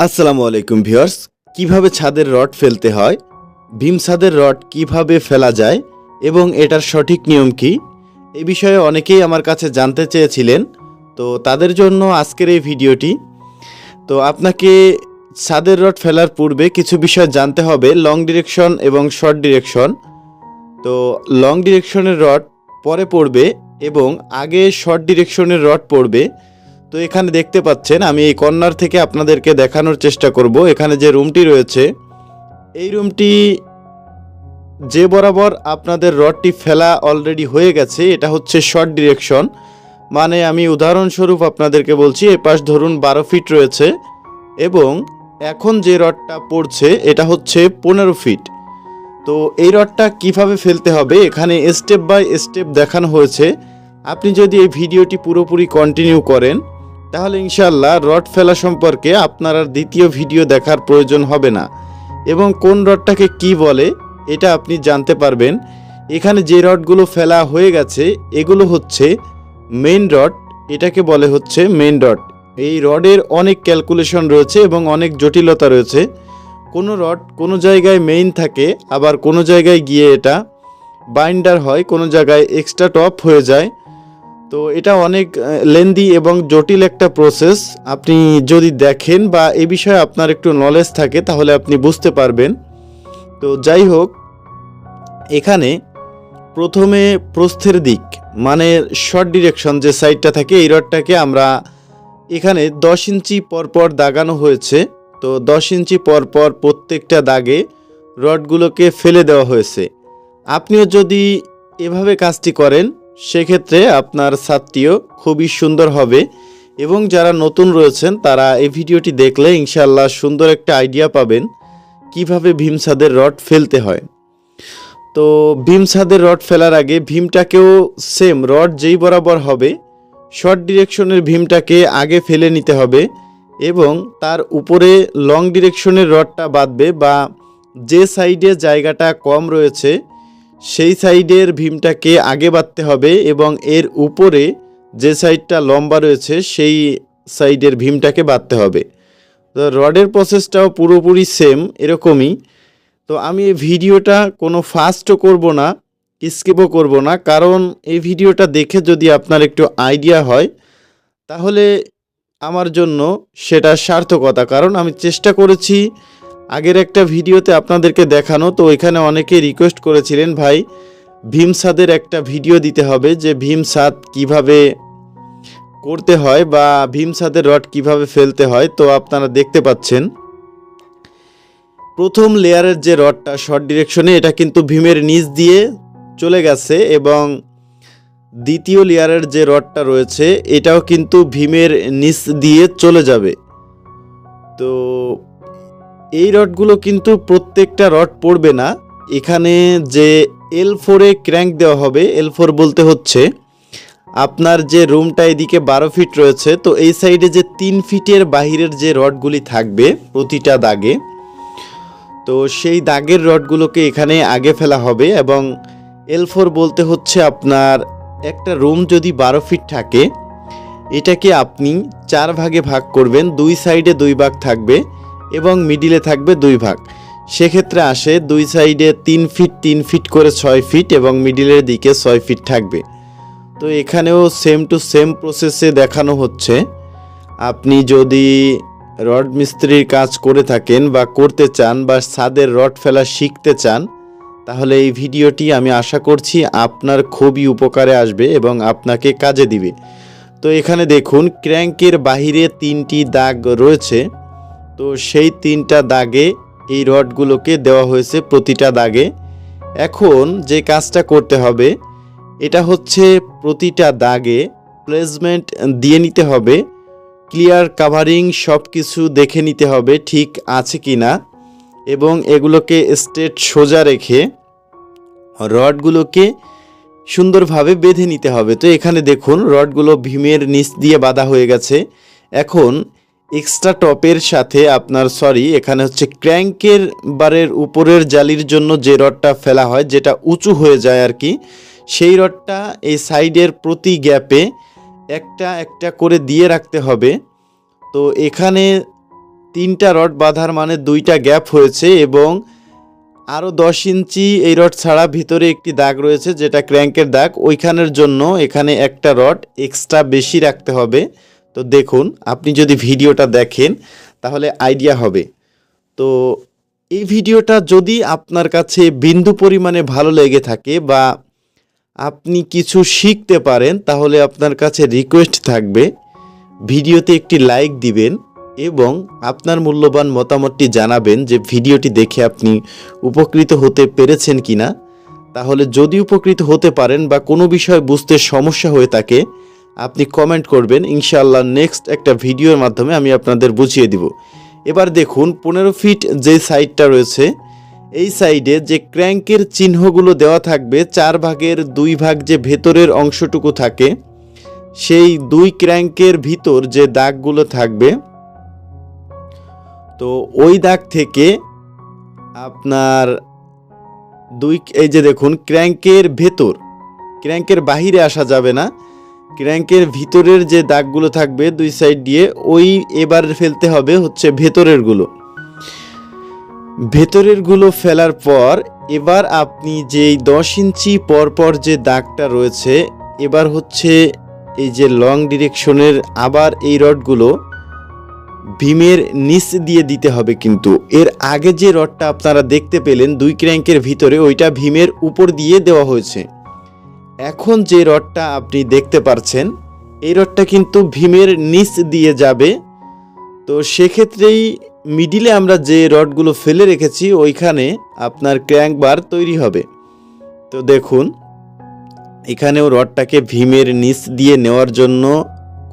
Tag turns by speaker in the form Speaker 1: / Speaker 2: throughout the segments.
Speaker 1: আসসালামু আলাইকুম ভিউয়ার্স। কিভাবে ছাদের রড ফেলতে হয়, ভীম ছাদের রড কিভাবে ফেলা যায় এবং এটার সঠিক নিয়ম কি, এই বিষয়ে অনেকেই আমার কাছে জানতে চেয়েছিলেন। তো তাদের জন্য আজকের এই ভিডিওটি। তো আপনাকে ছাদের রড ফেলার পূর্বে কিছু বিষয় জানতে হবে, লং ডিরেকশন এবং শর্ট ডিরেকশন। তো লং ডিরেকশনের রড পরে পড়বে এবং আগে শর্ট ডিরেকশনের রড পড়বে। তো এখানে দেখতে পাচ্ছেন, আমি এই কর্নার থেকে আপনাদেরকে দেখানোর চেষ্টা করব। এখানে যে রুমটি রয়েছে, এই রুমটি যে বরাবর আপনাদের রডটি ফেলা অলরেডি হয়ে গেছে, এটা হচ্ছে শর্ট ডিরেকশন। মানে আমি উদাহরণস্বরূপ আপনাদেরকে বলছি, এ পাশ ধরুন 12 ফিট রয়েছে এবং এখন যে রডটা পড়ছে এটা হচ্ছে 15 ফিট। তো এই রডটা কিভাবে ফেলতে হবে এখানে স্টেপ বাই স্টেপ দেখানো হয়েছে। আপনি যদি এই ভিডিওটি পুরোপুরি কন্টিনিউ করেন তাহলে ইনশাআল্লাহ রড ফেলা সম্পর্কে আপনার আর দ্বিতীয় ভিডিও দেখার প্রয়োজন হবে না এবং কোন রডটাকে কি বলে এটা আপনি জানতে পারবেন। এখানে যে রডগুলো ফেলা হয়ে গেছে এগুলো হচ্ছে মেইন রড, এটাকে বলে হচ্ছে মেইন রড। এই রডের অনেক ক্যালকুলেশন রয়েছে এবং অনেক জটিলতা রয়েছে। কোনো রড কোনো জায়গায় মেইন থাকে, আবার কোনো জায়গায় গিয়ে এটা বাইন্ডার হয়, কোনো জায়গায় এক্সট্রা টপ হয়ে যায়। তো এটা অনেক লেন্দি এবং জটিল একটা প্রসেস। আপনি যদি দেখেন বা এ বিষয়ে আপনার একটু নলেজ থাকে তাহলে আপনি বুঝতে পারবেন। তো যাই হোক, এখানে প্রথমে প্রস্থের দিক মানে শর্ট ডিরেকশন যে সাইডটা থাকে, এই রডটাকে আমরা এখানে 10 ইঞ্চি পরপর দাগানো হয়েছে। তো 10 ইঞ্চি পরপর প্রত্যেকটা দাগে রডগুলোকে ফেলে দেওয়া হয়েছে। আপনিও যদি এভাবে কাজটি করেন সেক্ষেত্রে আপনার ছাদটিও খুবই সুন্দর হবে এবং যারা নতুন রয়েছেন তারা এই ভিডিওটি দেখলে ইনশাআল্লাহ সুন্দর একটা আইডিয়া পাবেন কিভাবে ভীম ছাদের রড ফেলতে হয়। তো ভীম ছাদের রড ফেলার আগে ভীমটাকেও সেম রড যেই বরাবর হবে শর্ট ডিরেকশনের ভীমটাকে আগে ফেলে নিতে হবে এবং তার উপরে লং ডিরেকশনের রডটা বাঁধবে বা যে সাইডে জায়গাটা কম রয়েছে সেই সাইডের ভীমটাকে আগে বাঁধতে হবে এবং এর উপরে যে সাইডটা লম্বা রয়েছে সেই সাইডের ভীমটাকে বাঁধতে হবে। তো রডের প্রসেসটাও পুরোপুরি সেম এরকমই। তো আমি এই ভিডিওটা কোনো ফাস্টও করব না, স্কিপও করব না, কারণ এই ভিডিওটা দেখে যদি আপনার একটু আইডিয়া হয় তাহলে আমার জন্য সেটা সার্থকতা। কারণ আমি চেষ্টা করেছি আগের একটা ভিডিওতে আপনাদেরকে দেখানো, তো এখানে অনেকে রিকোয়েস্ট করেছিলেন ভাই ভীম ছাদের একটা ভিডিও দিতে হবে, যে ভীম ছাদ কীভাবে করতে হয় বা ভীম ছাদের রড কিভাবে ফেলতে হয়। তো আপনারা দেখতে পাচ্ছেন প্রথম লেয়ারের যে রডটা শর্ট ডিরেকশনে এটা কিন্তু ভীমের নিচ দিয়ে চলে গেছে এবং দ্বিতীয় লেয়ারের যে রডটা রয়েছে এটাও কিন্তু ভীমের নিচ দিয়ে চলে যাবে। তো এই রডগুলো কিন্তু প্রত্যেকটা রড পড়বে না। এখানে যে L4-এ ক্র্যাঙ্ক দেওয়া হবে, L4 বলতে হচ্ছে আপনার যে রুমটা এদিকে 12 ফিট রয়েছে, তো এই সাইডে যে 3 ফিটের বাহিরের যে রডগুলি থাকবে প্রতিটা দাগে, তো সেই দাগের রডগুলোকে এখানে আগে ফেলা হবে এবং L4 বলতে হচ্ছে আপনার একটা রুম যদি 12 ফিট থাকে এটাকে আপনি 4 ভাগে ভাগ করবেন, 2 সাইডে 2 ভাগ থাকবে এবং মিডিলে থাকবে 2 ভাগ। সেক্ষেত্রে আসে 2 সাইডে 3 ফিট 3 ফিট করে 6 ফিট এবং মিডিলের দিকে 6 ফিট থাকবে। তো এখানেও সেম টু সেম প্রসেসে দেখানো হচ্ছে। আপনি যদি রড মিস্ত্রির কাজ করে থাকেন বা করতে চান বা ছাদের রড ফেলা শিখতে চান তাহলে এই ভিডিওটি আমি আশা করছি আপনার খুবই উপকারে আসবে এবং আপনাকে কাজে দিবে। তো এখানে দেখুন ক্র্যাঙ্কের বাহিরে 3টি দাগ রয়েছে, তো সেই 3টা দাগে এই রডগুলোকে দেওয়া হয়েছে প্রতিটা দাগে। এখন যে কাজটা করতে হবে এটা হচ্ছে প্রতিটা দাগে প্লেসমেন্ট দিয়ে নিতে হবে, ক্লিয়ার কাভারিং সব কিছু দেখে নিতে হবে ঠিক আছে কি না এবং এগুলোকে স্ট্রেট সোজা রেখে রডগুলোকে সুন্দরভাবে বেঁধে নিতে হবে। তো এখানে দেখুন রডগুলো ভীমের নিচ দিয়ে বাঁধা হয়ে গেছে। এখন এক্সট্রা টপের সাথে এখানে হচ্ছে ক্র্যাঙ্কের বারের উপরের জালির জন্য যে রডটা ফেলা হয় যেটা উঁচু হয়ে যায় আর কি, সেই রডটা এই সাইডের প্রতি গ্যাপে একটা একটা করে দিয়ে রাখতে হবে। তো এখানে 3টা রড বাঁধার মানে 2টা গ্যাপ হয়েছে এবং আরও 10 ইঞ্চি এই রড ছাড়া ভিতরে একটি দাগ রয়েছে যেটা ক্র্যাঙ্কের দাগ, ওইখানের জন্য এখানে একটা রড এক্সট্রা বেশি রাখতে হবে। তো দেখুন, আপনি যদি ভিডিওটা দেখেন তাহলে আইডিয়া হবে। তো এই ভিডিওটা যদি আপনার কাছে বিন্দু পরিমাণে ভালো লেগে থাকে বা আপনি কিছু শিখতে পারেন তাহলে আপনার কাছে রিকোয়েস্ট থাকবে ভিডিওতে একটি লাইক দিবেন এবং আপনার মূল্যবান মতামতটি জানাবেন যে ভিডিওটি দেখে আপনি উপকৃত হতে পেরেছেন কিনা। তাহলে যদি উপকৃত হতে পারেন বা কোনো বিষয় বুঝতে সমস্যা হয়ে থাকে আপনি কমেন্ট করবেন, ইনশাআল্লাহ নেক্সট একটা ভিডিওর মাধ্যমে আমি আপনাদের বুঝিয়ে দিব। এবার দেখুন 15 ফিট যে সাইডটা রয়েছে এই সাইডে যে ক্র্যাঙ্কের চিহ্নগুলো দেওয়া থাকবে 4 ভাগের 2 ভাগ যে ভেতরের অংশটুকু থাকে সেই 2 ক্র্যাঙ্কের ভিতর যে দাগগুলো থাকবে, তো ওই দাগ থেকে আপনার এই যে দেখুন ক্র্যাঙ্কের ভেতর, ক্র্যাঙ্কের বাহিরে আসা যাবে না, ক্র্যাঙ্কের ভিতরের যে দাগগুলো থাকবে 2 সাইড দিয়ে ওই এবার ফেলতে হবে হচ্ছে ভেতরেরগুলো ফেলার পর এবার আপনি যেই 10 ইঞ্চি পর যে দাগটা রয়েছে এবার হচ্ছে এই যে লং ডিরেকশনের আবার এই রডগুলো ভীমের নিচ দিয়ে দিতে হবে। কিন্তু এর আগে যে রডটা আপনারা দেখতে পেলেন 2 ক্র্যাঙ্কের ভিতরে ওইটা ভীমের উপর দিয়ে দেওয়া হয়েছে। এখন যে রডটা আপনি দেখতে পাচ্ছেন এই রডটা কিন্তু ভীমের নিচ দিয়ে যাবে। তো সেক্ষেত্রেই মিডিলে আমরা যে রডগুলো ফেলে রেখেছি ওইখানে আপনার ক্র্যাঙ্ক বার তৈরি হবে। তো দেখুন এখানেও রডটাকে ভীমের নিচ দিয়ে নেওয়ার জন্য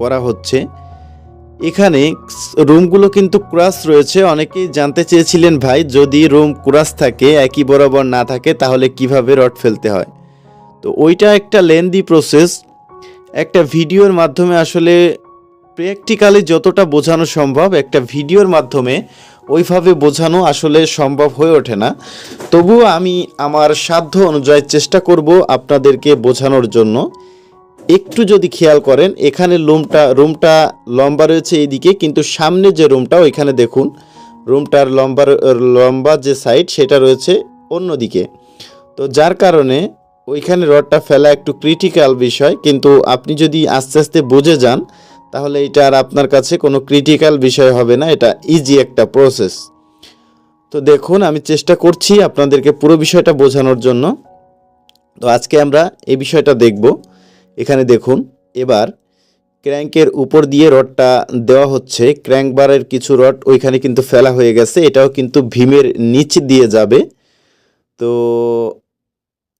Speaker 1: করা হচ্ছে। এখানে রুমগুলো কিন্তু ক্রস রয়েছে। অনেকেই জানতে চেয়েছিলেন ভাই যদি রুম ক্রস থাকে একই বরাবর না থাকে তাহলে কিভাবে রড ফেলতে হয়। তো ওইটা একটা লেন্দি প্রসেস, একটা ভিডিওর মাধ্যমে আসলে প্র্যাকটিক্যালি যতটা বোঝানো সম্ভব একটা ভিডিওর মাধ্যমে ওইভাবে বোঝানো আসলে সম্ভব হয়ে ওঠে না। তবুও আমি আমার সাধ্য অনুযায়ী চেষ্টা করব আপনাদেরকে বোঝানোর জন্য। একটু যদি খেয়াল করেন এখানে রুমটা লম্বা রয়েছে এইদিকে, কিন্তু সামনে যে রুমটা ওইখানে দেখুন রুমটার লম্বা যে সাইড সেটা রয়েছে অন্যদিকে। তো যার কারণে ওইখানে রডটা ফেলা একটু ক্রিটিক্যাল বিষয়, কিন্তু আপনি যদি আস্তে আস্তে বুঝে যান তাহলে এটা আর আপনার কাছে কোনো ক্রিটিক্যাল বিষয় হবে না, এটা ইজি একটা প্রসেস। তো দেখুন আমি চেষ্টা করছি আপনাদেরকে পুরো বিষয়টা বোঝানোর জন্য। তো আজকে আমরা এই বিষয়টা দেখব। এখানে দেখুন এবার ক্র্যাঙ্কের উপর দিয়ে রডটা দেওয়া হচ্ছে, ক্র্যাঙ্ক বারের কিছু রড ওইখানে কিন্তু ফেলা হয়ে গেছে, এটাও কিন্তু ভীমের নিচ দিয়ে যাবে। তো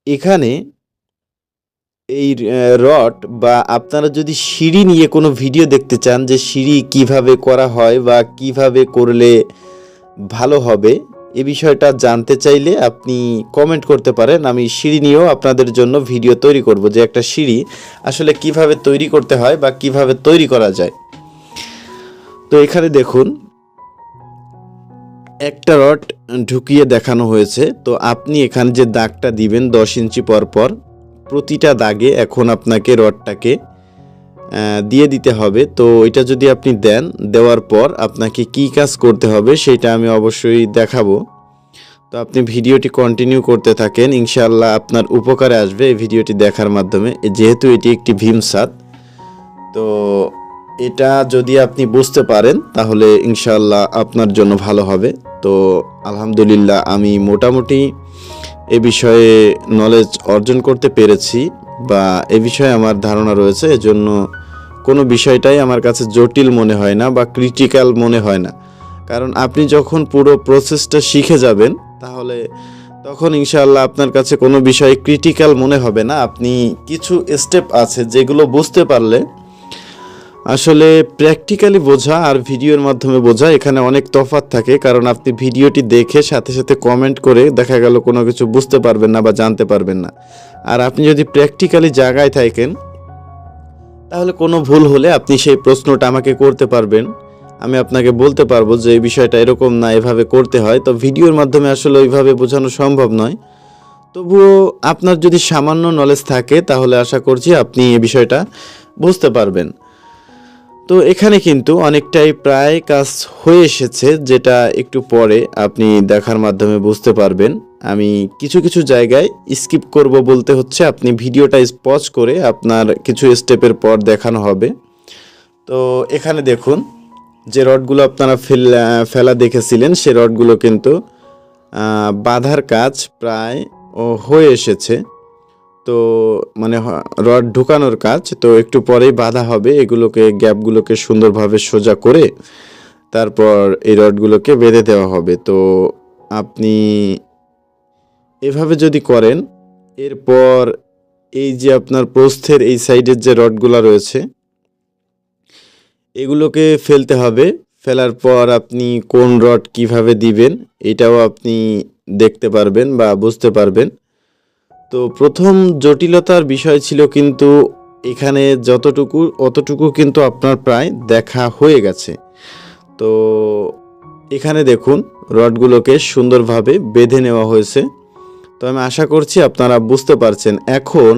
Speaker 1: এখানে এই রড বা আপনারা যদি সিঁড়ি নিয়ে কোনো ভিডিও দেখতে চান যে সিঁড়ি কিভাবে করা হয় বা কিভাবে করলে ভালো হবে এ বিষয়টা জানতে চাইলে আপনি কমেন্ট করতে পারেন। আমি সিঁড়ি নিয়েও আপনাদের জন্য ভিডিও তৈরি করব যে একটা সিঁড়ি আসলে কিভাবে তৈরি করতে হয় বা কিভাবে তৈরি করা যায়। তো এখানে দেখুন একটা রড ঢুকিয়ে দেখানো হয়েছে। তো আপনি এখানে যে দাগটা দিবেন 10 ইঞ্চি পর প্রতিটা দাগে এখন আপনাকে রডটাকে দিয়ে দিতে হবে। তো এটা যদি আপনি দেওয়ার পর আপনাকে কি কাজ করতে হবে সেটা আমি অবশ্যই দেখাবো। তো আপনি ভিডিওটি কন্টিনিউ করতে থাকেন, ইনশাআল্লাহ আপনার উপকারে আসবে এই ভিডিওটি দেখার মাধ্যমে। যেহেতু এটি একটি ভীম ছাদ, তো এটা যদি আপনি বুঝতে পারেন তাহলে ইনশাআল্লাহ আপনার জন্য ভালো হবে। তো আলহামদুলিল্লাহ আমি মোটামুটি এ বিষয়ে নলেজ অর্জন করতে পেরেছি বা এ বিষয়ে আমার ধারণা রয়েছে, এজন্য কোনো বিষয়টাই আমার কাছে জটিল মনে হয় না বা ক্রিটিক্যাল মনে হয় না। কারণ আপনি যখন পুরো প্রসেসটা শিখে যাবেন তাহলে তখন ইনশাআল্লাহ আপনার কাছে কোনো বিষয় ক্রিটিক্যাল মনে হবে না। আপনি কিছু স্টেপ আছে যেগুলো বুঝতে পারলে আসলে প্র্যাকটিক্যালি বোঝা আর ভিডিওর মাধ্যমে বোঝা এখানে অনেক তফাৎ থাকে। কারণ আপনি ভিডিওটি দেখে সাথে সাথে কমেন্ট করে দেখা গেল কোনো কিছু বুঝতে পারবেন না বা জানতে পারবেন না। আর আপনি যদি প্র্যাকটিক্যালি জায়গায় থাকেন তাহলে কোনো ভুল হলে আপনি সেই প্রশ্নটা আমাকে করতে পারবেন, আমি আপনাকে বলতে পারবো যে এই বিষয়টা এরকম না, এভাবে করতে হয়। তো ভিডিওর মাধ্যমে আসলে ওইভাবে বোঝানো সম্ভব নয়। তবুও আপনার যদি সামান্য নলেজ থাকে তাহলে আশা করছি আপনি এই বিষয়টা বুঝতে পারবেন। তো এখানে কিন্তু অনেকটাই প্রায় কাজ হয়ে এসেছে, যেটা একটু পরে আপনি দেখার মাধ্যমে বুঝতে পারবেন। আমি কিছু কিছু জায়গায় স্কিপ করব বলতে হচ্ছে আপনি ভিডিওটা পজ করে আপনার কিছু স্টেপের পর দেখানো হবে। তো এখানে দেখুন যে রডগুলো আপনারা ফেলা দেখেছিলেন সে রডগুলো কিন্তু বাঁধার কাজ প্রায় হয়ে এসেছে। তো মানে রড ঢুকানোর কাজ তো একটু পরেই বাঁধা হবে। এগুলোকে গ্যাপগুলোকে সুন্দরভাবে সোজা করে তারপর এই রডগুলোকে বেঁধে দেওয়া হবে। তো আপনি এভাবে যদি করেন, এরপর এই যে আপনার প্রস্থের এই সাইডের যে রডগুলো রয়েছে এগুলোকে ফেলতে হবে। ফেলার পর আপনি কোন রড কিভাবে দিবেন এটাও আপনি দেখতে পারবেন বা বুঝতে পারবেন। তো প্রথম জটিলতার বিষয় ছিল, কিন্তু এখানে যতটুকু অতটুকু কিন্তু আপনার প্রায় দেখা হয়ে গেছে। তো এখানে দেখুন রডগুলোকে সুন্দরভাবে বেঁধে নেওয়া হয়েছে। তো আমি আশা করছি আপনারা বুঝতে পারছেন। এখন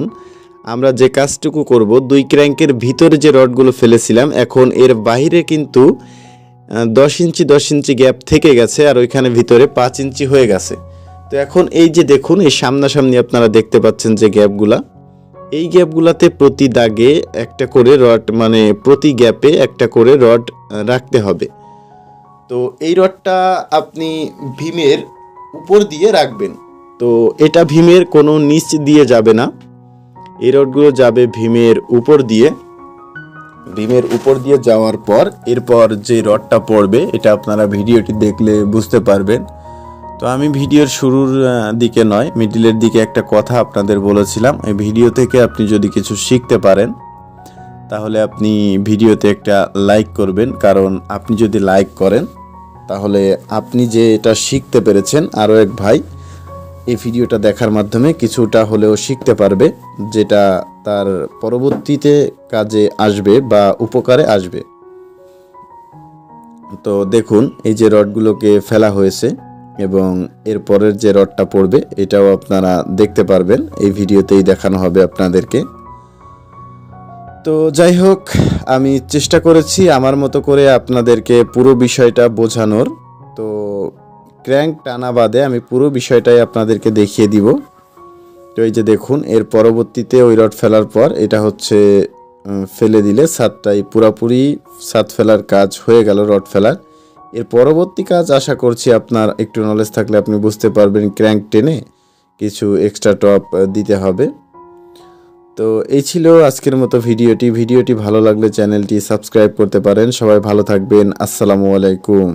Speaker 1: আমরা যে কাজটুকু করব, 2 ক্র্যাঙ্কের ভিতরে যে রডগুলো ফেলেছিলাম এখন এর বাইরে কিন্তু 10 ইঞ্চি 10 ইঞ্চি গ্যাপ থেকে গেছে, আর ওইখানে ভিতরে 5 ইঞ্চি হয়ে গেছে। তো এখন এই যে দেখুন এই সামনাসামনি আপনারা দেখতে পাচ্ছেন যে গ্যাপগুলা, এই গ্যাপগুলাতে প্রতি দাগে একটা করে রড, মানে প্রতি গ্যাপে একটা করে রড রাখতে হবে। তো এই রডটা আপনি ভীমের উপর দিয়ে রাখবেন। তো এটা ভীমের কোনো নিচ দিয়ে যাবে না, এই রডগুলো যাবে ভীমের উপর দিয়ে। ভীমের উপর দিয়ে যাওয়ার পর এরপর যে রডটা পড়বে এটা আপনারা ভিডিওটি দেখলে বুঝতে পারবেন। তো আমি ভিডিওর শুরুর দিকে নয়, মিডিলের দিকে একটা কথা আপনাদের বলেছিলাম, এই ভিডিও থেকে আপনি যদি কিছু শিখতে পারেন তাহলে আপনি ভিডিওতে একটা লাইক করবেন। কারণ আপনি যদি লাইক করেন তাহলে আপনি যে এটা শিখতে পেরেছেন আরও এক ভাই এই ভিডিওটা দেখার মাধ্যমে কিছুটা হলেও শিখতে পারবে, যেটা তার পরবর্তীতে কাজে আসবে বা উপকারে আসবে। তো দেখুন এই যে রডগুলোকে ফেলা হয়েছে এবং এর পরের যে রডটা পড়বে এটাও আপনারা দেখতে পারবেন, এই ভিডিওতেই দেখানো হবে আপনাদেরকে। তো যাই হোক, আমি চেষ্টা করেছি আমার মতো করে আপনাদেরকে পুরো বিষয়টা বোঝানোর। তো ক্র্যাঙ্ক টানা বাদে আমি পুরো বিষয়টাই আপনাদেরকে দেখিয়ে দিব। তো এই যে দেখুন এর পরবর্তীতে ওই রড ফেলার পর এটা হচ্ছে ফেলে দিলে ছাদটাই পুরাপুরি ছাদ ফেলার কাজ হয়ে গেল, রড ফেলার। এর পরবর্তী কাজ আশা করছি আপনার একটু নলেজ থাকলে আপনি বুঝতে পারবেন, ক্র্যাঙ্ক টেনে কিছু এক্সট্রা টপ দিতে হবে। তো এই ছিল আজকের মতো ভিডিওটি ভালো লাগলে চ্যানেলটি সাবস্ক্রাইব করতে পারেন। সবাই ভালো থাকবেন। আসসালামু আলাইকুম।